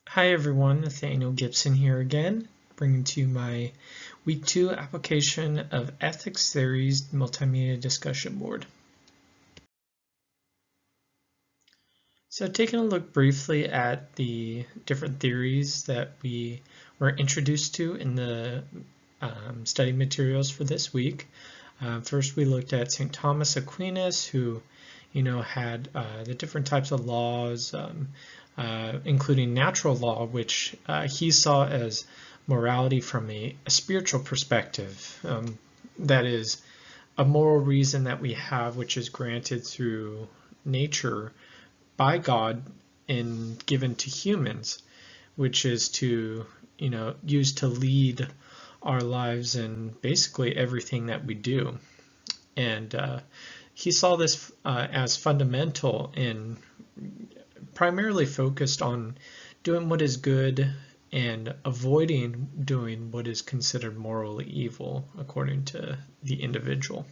Hi everyone, Nathaniel Gibson here again, bringing to you my Week 2 application of Ethics Theories Multimedia Discussion Board. So taking a look briefly at the different theories that we were introduced to in the study materials for this week. First we looked at St. Thomas Aquinas, who had the different types of laws, including natural law, which he saw as morality from a spiritual perspective. That is a moral reason that we have, which is granted through nature by God and given to humans, which is to, use to lead our lives in basically everything that we do. And he saw this as fundamental and primarily focused on doing what is good and avoiding doing what is considered morally evil according to the individual.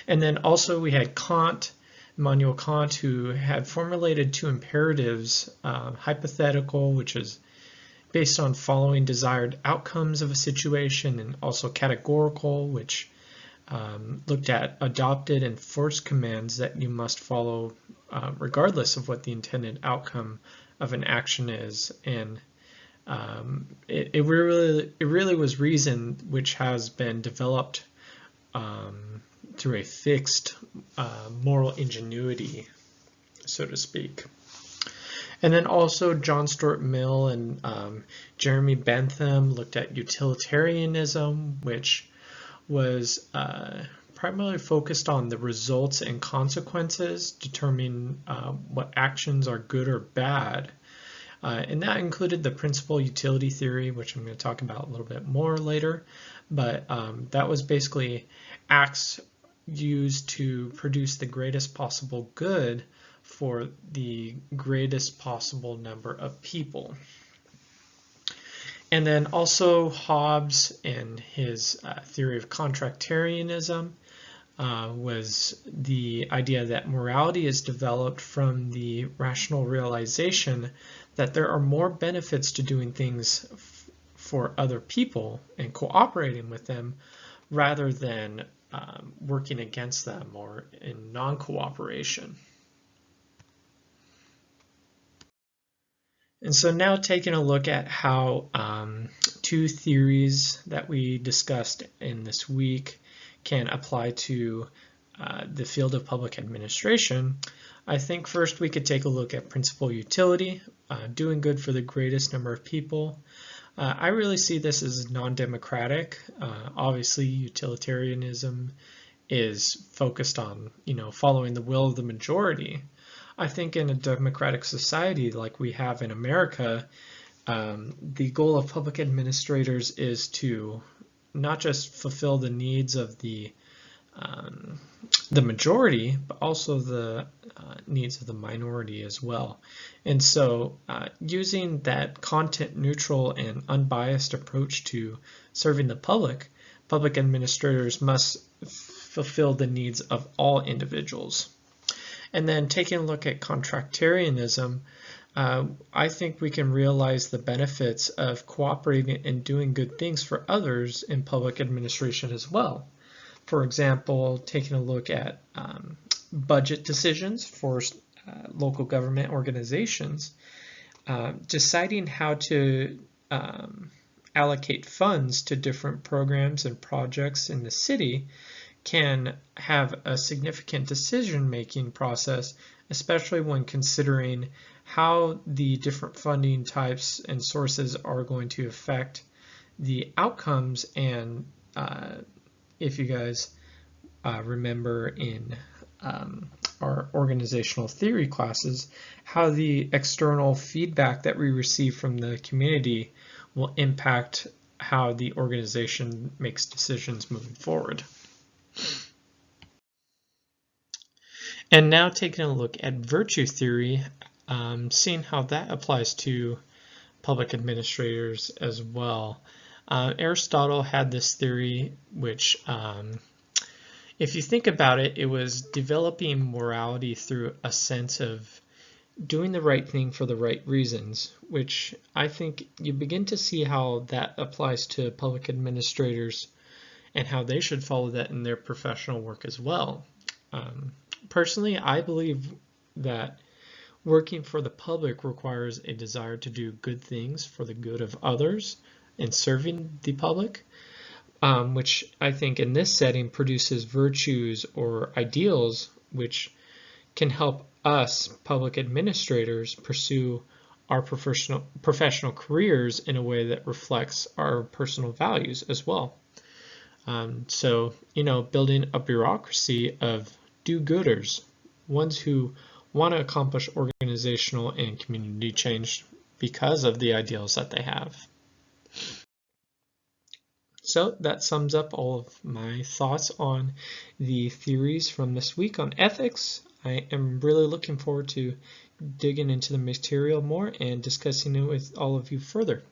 And then also we had Immanuel Kant, who had formulated two imperatives, hypothetical, which is based on following desired outcomes of a situation, and also categorical, which looked at adopted and forced commands that you must follow regardless of what the intended outcome of an action is. And it really was reason which has been developed through a fixed moral ingenuity, so to speak. And then also John Stuart Mill and Jeremy Bentham looked at utilitarianism, which was primarily focused on the results and consequences, determining what actions are good or bad. And that included the principal utility theory, which I'm going to talk about a little bit more later. But that was basically acts used to produce the greatest possible good for the greatest possible number of people. And then also Hobbes and his theory of contractarianism was the idea that morality is developed from the rational realization that there are more benefits to doing things for other people and cooperating with them rather than working against them or in non-cooperation. And so now taking a look at how two theories that we discussed in this week can apply to the field of public administration, I think first we could take a look at principal utility, doing good for the greatest number of people. I really see this as non-democratic. Obviously, utilitarianism is focused on, following the will of the majority. I think in a democratic society like we have in America, the goal of public administrators is to not just fulfill the needs of the majority, but also the needs of the minority as well. And so using that content neutral and unbiased approach to serving the public administrators must fulfill the needs of all individuals. And then taking a look at contractarianism, I think we can realize the benefits of cooperating and doing good things for others in public administration as well. For example, taking a look at budget decisions for local government organizations, deciding how to allocate funds to different programs and projects in the city can have a significant decision-making process, especially when considering how the different funding types and sources are going to affect the outcomes. And if you guys remember in our organizational theory classes, how the external feedback that we receive from the community will impact how the organization makes decisions moving forward. And now taking a look at virtue theory, seeing how that applies to public administrators as well. Aristotle had this theory which, if you think about it, it was developing morality through a sense of doing the right thing for the right reasons, which I think you begin to see how that applies to public administrators and how they should follow that in their professional work as well. Personally, I believe that working for the public requires a desire to do good things for the good of others and serving the public, which I think in this setting produces virtues or ideals which can help us public administrators pursue our professional careers in a way that reflects our personal values as well. So, building a bureaucracy of do-gooders, ones who want to accomplish organizational and community change because of the ideals that they have. So that sums up all of my thoughts on the theories from this week on ethics. I am really looking forward to digging into the material more and discussing it with all of you further.